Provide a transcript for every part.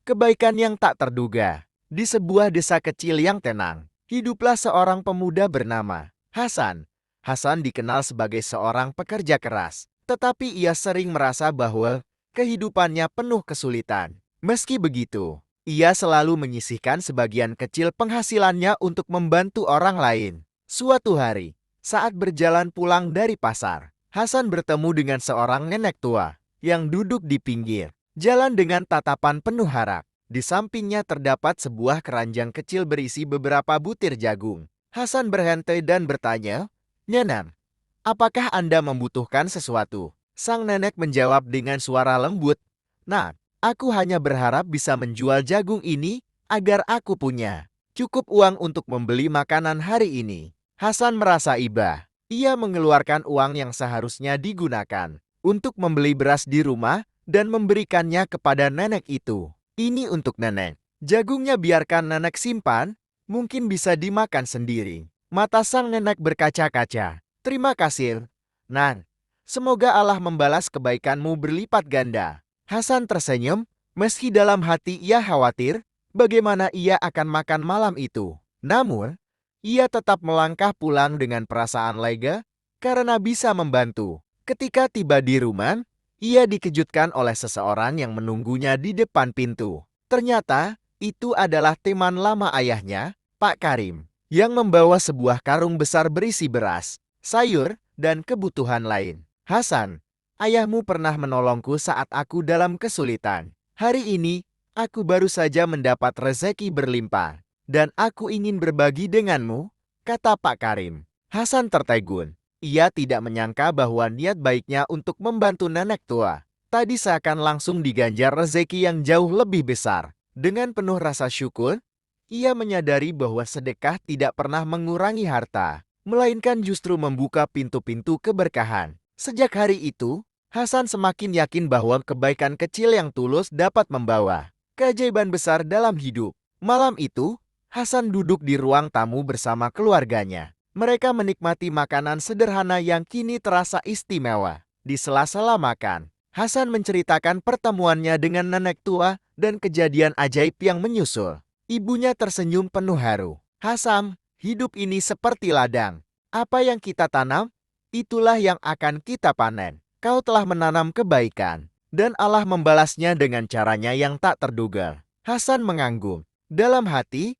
Kebaikan yang tak terduga. Di sebuah desa kecil yang tenang, hiduplah seorang pemuda bernama Hasan. Hasan dikenal sebagai seorang pekerja keras, tetapi ia sering merasa bahwa kehidupannya penuh kesulitan. Meski begitu, ia selalu menyisihkan sebagian kecil penghasilannya untuk membantu orang lain. Suatu hari, saat berjalan pulang dari pasar, Hasan bertemu dengan seorang nenek tua yang duduk di pinggir jalan dengan tatapan penuh harap. Di sampingnya terdapat sebuah keranjang kecil berisi beberapa butir jagung. Hasan berhenti dan bertanya, "Nenek, apakah Anda membutuhkan sesuatu?" Sang nenek menjawab dengan suara lembut, "Nah, aku hanya berharap bisa menjual jagung ini agar aku punya cukup uang untuk membeli makanan hari ini." Hasan merasa iba. Ia mengeluarkan uang yang seharusnya digunakan untuk membeli beras di rumah dan memberikannya kepada nenek itu. "Ini untuk nenek. Jagungnya biarkan nenek simpan, mungkin bisa dimakan sendiri." Mata sang nenek berkaca-kaca. "Terima kasih, Nan. Semoga Allah membalas kebaikanmu berlipat ganda." Hasan tersenyum, meski dalam hati ia khawatir bagaimana ia akan makan malam itu. Namun, ia tetap melangkah pulang dengan perasaan lega karena bisa membantu. Ketika tiba di rumah, ia dikejutkan oleh seseorang yang menunggunya di depan pintu. Ternyata, itu adalah teman lama ayahnya, Pak Karim, yang membawa sebuah karung besar berisi beras, sayur, dan kebutuhan lain. "Hasan, ayahmu pernah menolongku saat aku dalam kesulitan. Hari ini, aku baru saja mendapat rezeki berlimpah, dan aku ingin berbagi denganmu," kata Pak Karim. Hasan tertegun. Ia tidak menyangka bahwa niat baiknya untuk membantu nenek tua tadi seakan langsung diganjar rezeki yang jauh lebih besar. Dengan penuh rasa syukur, ia menyadari bahwa sedekah tidak pernah mengurangi harta, melainkan justru membuka pintu-pintu keberkahan. Sejak hari itu, Hasan semakin yakin bahwa kebaikan kecil yang tulus dapat membawa keajaiban besar dalam hidup. Malam itu, Hasan duduk di ruang tamu bersama keluarganya. Mereka menikmati makanan sederhana yang kini terasa istimewa. Di sela-sela makan, Hasan menceritakan pertemuannya dengan nenek tua dan kejadian ajaib yang menyusul. Ibunya tersenyum penuh haru. "Hasan, hidup ini seperti ladang. Apa yang kita tanam, itulah yang akan kita panen. Kau telah menanam kebaikan, dan Allah membalasnya dengan caranya yang tak terduga." Hasan mengangguk. Dalam hati,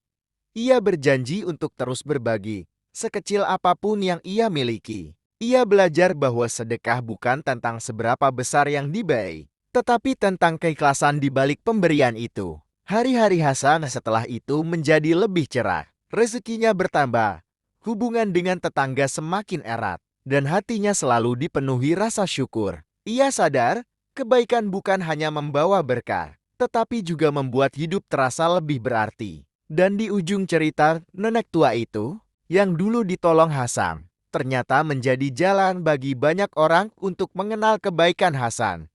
ia berjanji untuk terus berbagi, sekecil apapun yang ia miliki. Ia belajar bahwa sedekah bukan tentang seberapa besar yang diberi, tetapi tentang keikhlasan di balik pemberian itu. Hari-hari Hasan setelah itu menjadi lebih cerah. Rezekinya bertambah, hubungan dengan tetangga semakin erat, dan hatinya selalu dipenuhi rasa syukur. Ia sadar, kebaikan bukan hanya membawa berkah, tetapi juga membuat hidup terasa lebih berarti. Dan di ujung cerita, nenek tua itu yang dulu ditolong Hasan ternyata menjadi jalan bagi banyak orang untuk mengenal kebaikan Hasan.